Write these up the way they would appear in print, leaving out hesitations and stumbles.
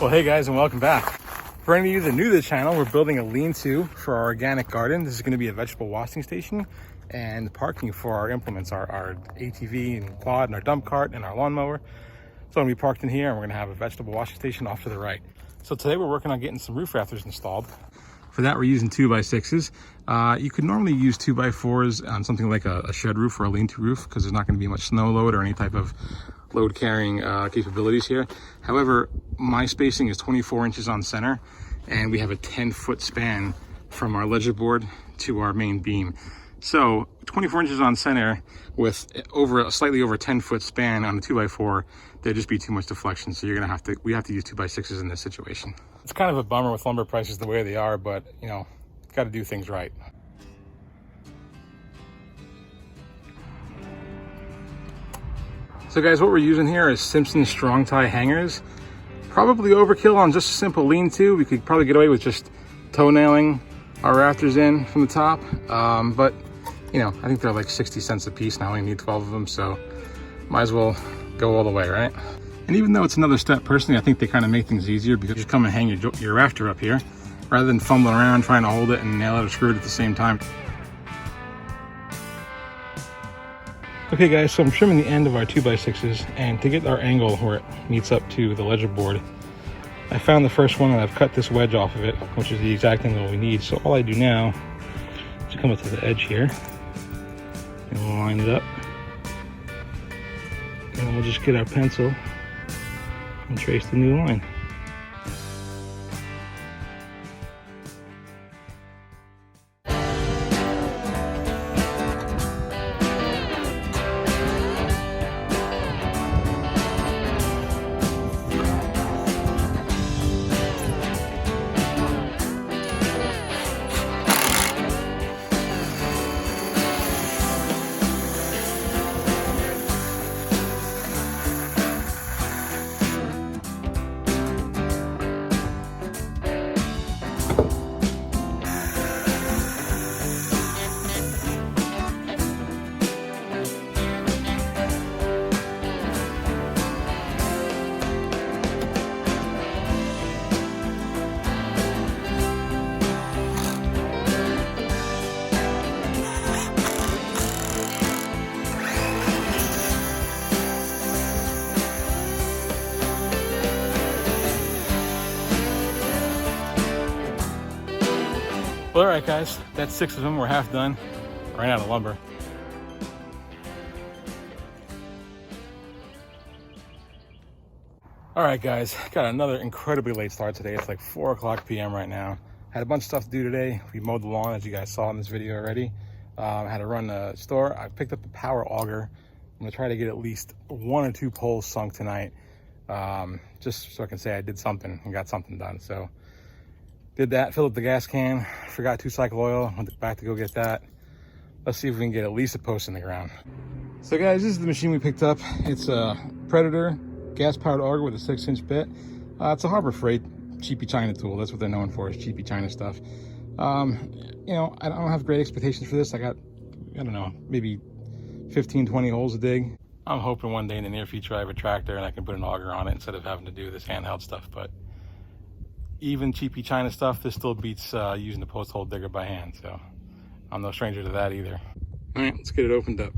Well, hey guys, and welcome back. For any of you that are new to the channel, we're building a lean-to for our organic garden. This is going to be a vegetable washing station and parking for our implements, our ATV and quad and our dump cart and our lawnmower. So I'm going to be parked in here, and we're going to have a vegetable washing station off to the right. So today we're working on getting some roof rafters installed. For that, we're using 2x6s. You could normally use 2x4s on something like a shed roof or a lean-to roof because there's not going to be much snow load or any type of load carrying capabilities here. However, my spacing is 24 inches on center, and we have a 10-foot span from our ledger board to our main beam. So 24 inches on center with slightly over a 10-foot span on the 2x4, there'd just be too much deflection. So we have to use 2x6s in this situation. It's kind of a bummer with lumber prices the way they are, but you know, got to do things right. So guys, what we're using here is Simpson strong tie hangers. Probably overkill on just a simple lean-to. We could probably get away with just toenailing our rafters in from the top. But you know, I think they're like 60 cents a piece. Now I only need 12 of them, so might as well go all the way, right? And even though it's another step, personally, I think they kind of make things easier because you just come and hang your rafter up here rather than fumbling around trying to hold it and nail it or screw it at the same time. Okay guys, so I'm trimming the end of our 2x6s, and to get our angle where it meets up to the ledger board, I found the first one and I've cut this wedge off of it, which is the exact angle we need. So all I do now is come up to the edge here and we'll line it up, and we'll just get our pencil and trace the new line. Well, all right guys, that's 6 of them. We're half done. Ran out of lumber. All right guys, got another incredibly late start today. It's like 4 p.m. right now. Had a bunch of stuff to do today. We mowed the lawn, as you guys saw in this video already. Had to run the store. I picked up the power auger. I'm gonna try to get at least 1 or 2 poles sunk tonight, just so I can say I did something and got something done. So did that, filled up the gas can, forgot 2-cycle oil, went back to go get that. Let's see if we can get at least a post in the ground. So guys, this is the machine we picked up. It's a Predator gas-powered auger with a 6-inch bit. It's a Harbor Freight cheapy China tool. That's what they're known for, is cheapy China stuff. You know, I don't have great expectations for this. I got, I don't know, maybe 15, 20 holes to dig. I'm hoping one day in the near future I have a tractor and I can put an auger on it instead of having to do this handheld stuff. But even cheapy China stuff, this still beats using the post hole digger by hand, so I'm no stranger to that either. All right, let's get it opened up.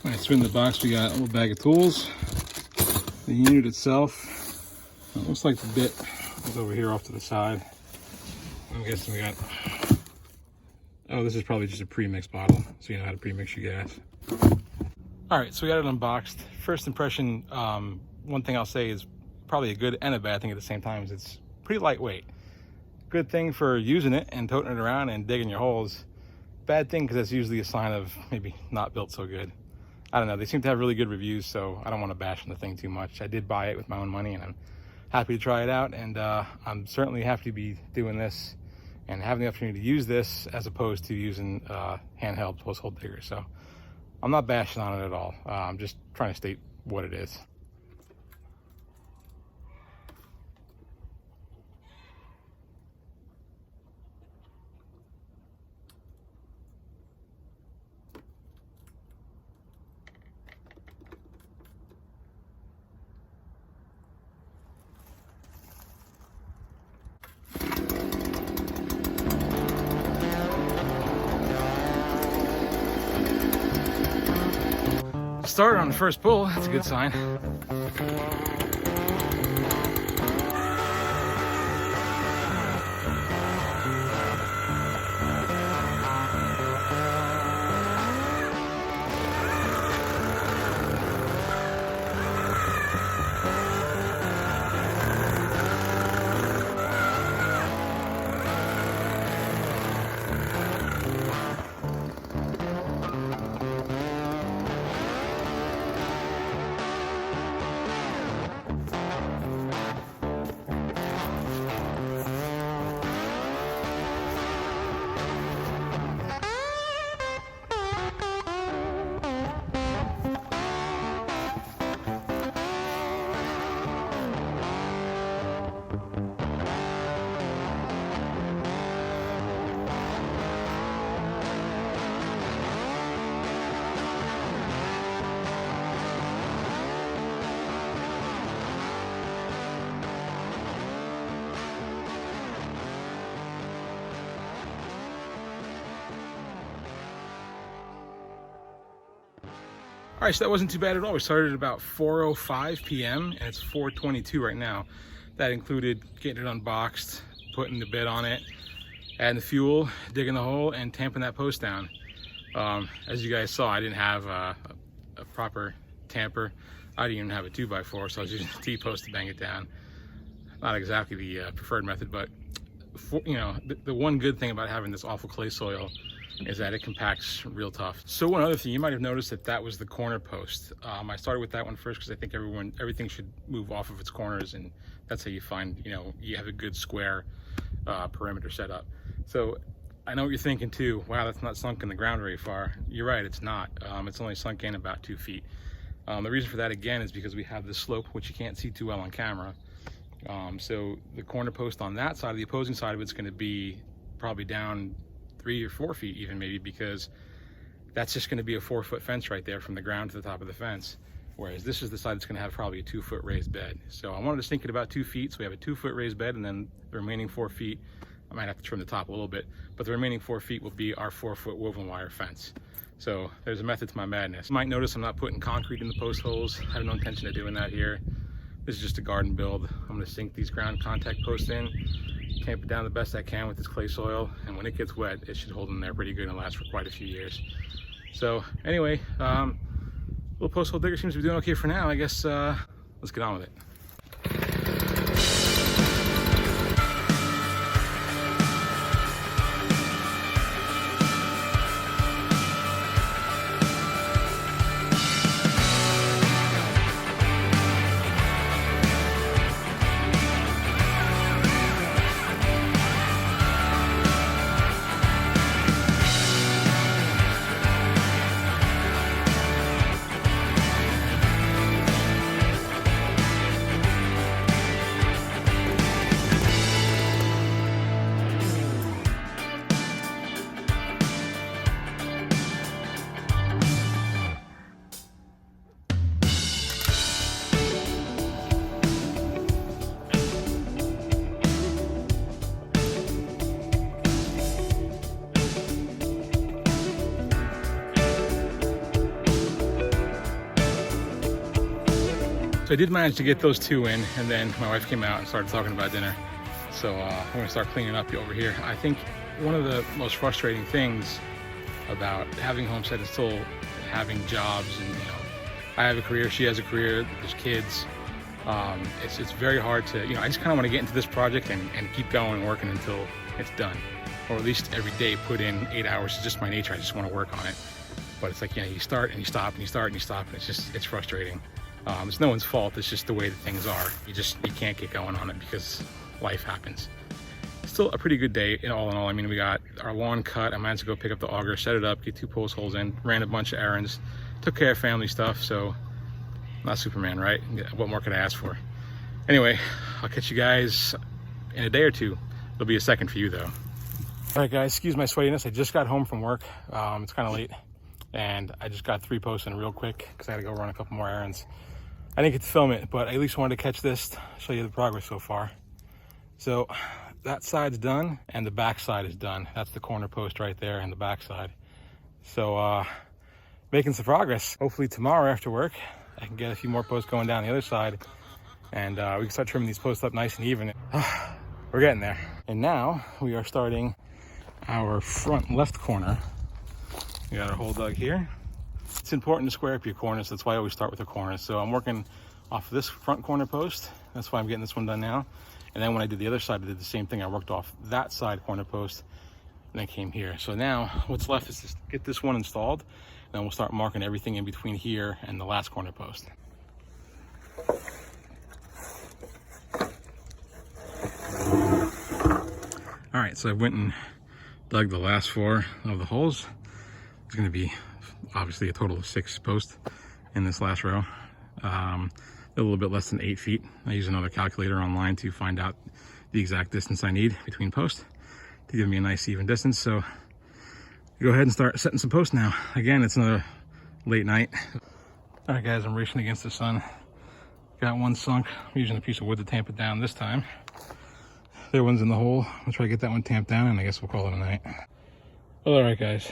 All right, so in the box we got a little bag of tools, the unit itself. It looks like the bit is over here off to the side. I'm guessing we got, oh, this is probably just a pre-mix bottle, so you know how to pre-mix your gas. All right, so we got it unboxed. First impression, one thing I'll say is probably a good and a bad thing at the same time, is it's pretty lightweight. Good thing for using it and toting it around and digging your holes. Bad thing because that's usually a sign of maybe not built so good. I don't know, they seem to have really good reviews, so I don't want to bash on the thing too much. I did buy it with my own money, and I'm happy to try it out, and I'm certainly happy to be doing this and having the opportunity to use this as opposed to using handheld post hole digger. So I'm not bashing on it at all. I'm just trying to state what it is. start on the first pull. That's a good sign. All right, so that wasn't too bad at all. We started at about 4:05 p.m. and it's 4:22 right now. That included getting it unboxed, putting the bed on it, adding the fuel, digging the hole, and tamping that post down. As you guys saw, I didn't have a proper tamper. I didn't even have a 2x4, so I was using the T-post to bang it down. Not exactly the preferred method, but the one good thing about having this awful clay soil is that it compacts real tough. So one other thing, you might have noticed that was the corner post. I started with that one first because I think everything should move off of its corners, and that's how you find, you have a good square perimeter set up. So I know what you're thinking too. Wow, that's not sunk in the ground very far. You're right, it's not. It's only sunk in about 2 feet. The reason for that again is because we have this slope, which you can't see too well on camera. So the corner post on that side, the opposing side of it's going to be probably down 3 or 4 feet even, maybe, because that's just going to be a 4-foot fence right there from the ground to the top of the fence, whereas this is the side that's going to have probably a 2-foot raised bed. So I wanted to sink it about 2 feet, so we have a 2-foot raised bed, and then the remaining 4 feet, I might have to trim the top a little bit, but the remaining 4 feet will be our 4-foot woven wire fence. So there's a method to my madness. You might notice I'm not putting concrete in the post holes. I have no intention of doing that here. This is just a garden build. I'm going to sink these ground contact posts in, tamp it down the best I can with this clay soil, and when it gets wet, it should hold in there pretty good and last for quite a few years. So anyway, little post hole digger seems to be doing okay for now. I guess let's get on with it. So I did manage to get those 2 in, and then my wife came out and started talking about dinner. So I'm gonna start cleaning up over here. I think one of the most frustrating things about having Homestead is still having jobs, and I have a career, she has a career, there's kids. It's very hard to, I just kind of want to get into this project and keep going and working until it's done. Or at least every day put in 8 hours. It's just my nature, I just want to work on it. But it's like, you start and you stop and you start and you stop, and it's frustrating. It's no one's fault, it's just the way that things are. You can't get going on it because life happens. Still a pretty good day in all. I mean, we got our lawn cut. I managed to go pick up the auger, set it up, get 2 post holes in, ran a bunch of errands, took care of family stuff. So not Superman, right? What more could I ask for? Anyway, I'll catch you guys in a day or two. There'll be a second for you though. All right guys, excuse my sweatiness. I just got home from work. It's kind of late, and I just got 3 posts in real quick because I had to go run a couple more errands. I didn't get to film it, but I at least wanted to catch this, show you the progress so far. So that side's done and the back side is done. That's the corner post right there and the back side. So making some progress. Hopefully tomorrow after work, I can get a few more posts going down the other side, and we can start trimming these posts up nice and even. We're getting there. And now we are starting our front left corner. We got our hole dug here. It's important to square up your corners. That's why I always start with the corners. So I'm working off of this front corner post. That's why I'm getting this one done now. And then when I did the other side, I did the same thing. I worked off that side corner post and then came here. So now what's left is just get this one installed, and then we'll start marking everything in between here and the last corner post. All right, so I went and dug the last 4 of the holes. It's gonna be obviously a total of 6 posts in this last row. A little bit less than 8 feet. I use another calculator online to find out the exact distance I need between posts to give me a nice even distance. So go ahead and start setting some posts now. Again, it's another late night. All right guys, I'm racing against the sun. Got one sunk. I'm using a piece of wood to tamp it down this time. The other one's in the hole. I'll try to get that one tamped down, and I guess we'll call it a night. All right guys,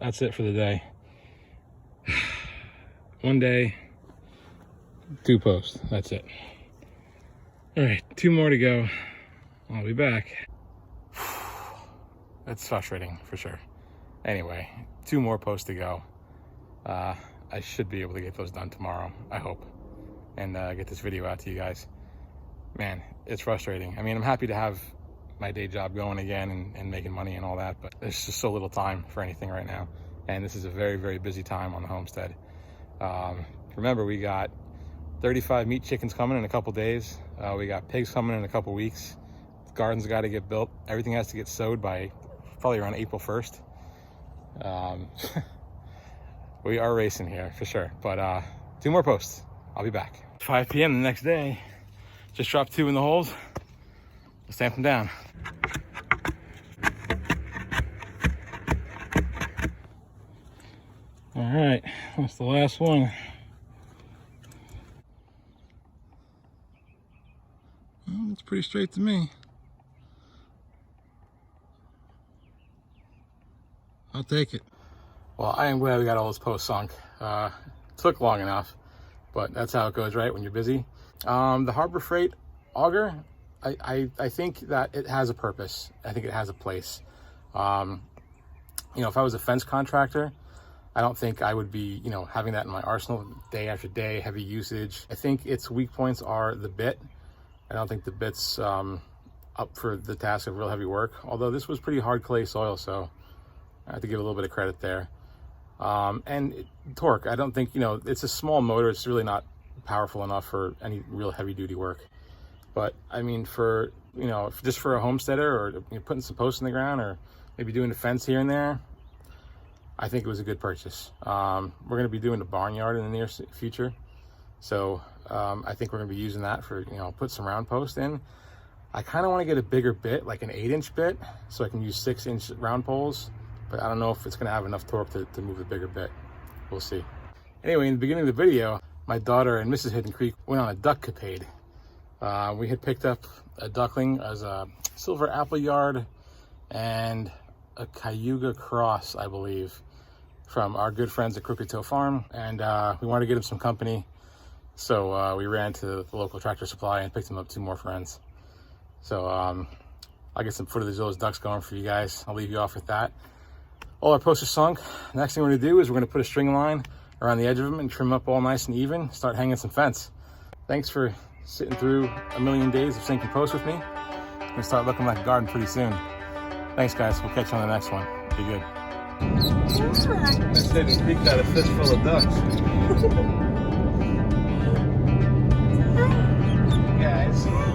that's it for the day. One day, 2 posts, that's it. All right, 2 more to go. I'll be back. It's frustrating for sure. Anyway, 2 more posts to go. I should be able to get those done tomorrow, I hope, and get this video out to you guys. Man, it's frustrating. I mean, I'm happy to have my day job going again and making money and all that, but there's just so little time for anything right now. And this is a very, very busy time on the homestead. Remember, we got 35 meat chickens coming in a couple days. We got pigs coming in a couple weeks. The garden's got to get built. Everything has to get sowed by probably around April 1st. We are racing here for sure, but 2 more posts. I'll be back. 5 p.m. the next day. Just dropped 2 in the holes. We'll stamp them down. All right, that's the last one. Well, it's pretty straight to me. I'll take it. Well, I am glad we got all those posts sunk. Took long enough, but that's how it goes, right, when you're busy. The Harbor Freight auger, I think that it has a purpose. I think it has a place. You know, if I was a fence contractor, I don't think I would be, you know, having that in my arsenal day after day, heavy usage. I think its weak points are the bit. I don't think the bit's up for the task of real heavy work, although this was pretty hard clay soil, so I have to give a little bit of credit there. And torque, I don't think, you know, it's a small motor. It's really not powerful enough for any real heavy duty work. But I mean, for, you know, just for a homesteader, or you know, putting some posts in the ground, or maybe doing a fence here and there, I think it was a good purchase. We're going to be doing a barnyard in the near future. So I think we're going to be using that for, you know, put some round posts in. I kind of want to get a bigger bit, like an 8-inch bit, so I can use 6-inch round poles. But I don't know if it's going to have enough torque to move the bigger bit. We'll see. Anyway, in the beginning of the video, my daughter and Mrs. Hidden Creek went on a duck capade. We had picked up a duckling as a silver apple yard and a Cayuga cross, I believe, from our good friends at Crooked Toe Farm. And we wanted to get him some company. So we ran to the local Tractor Supply and picked him up 2 more friends. So I'll get some footage of those ducks going for you guys. I'll leave you off with that. All our posts are sunk. Next thing we're gonna do is we're gonna put a string line around the edge of them and trim up all nice and even, start hanging some fence. Thanks for sitting through a million days of sinking posts with me. I'm gonna start looking like a garden pretty soon. Thanks guys, we'll catch you on the next one. Be good. This Hidden Creek got a fistful of ducks. Guys.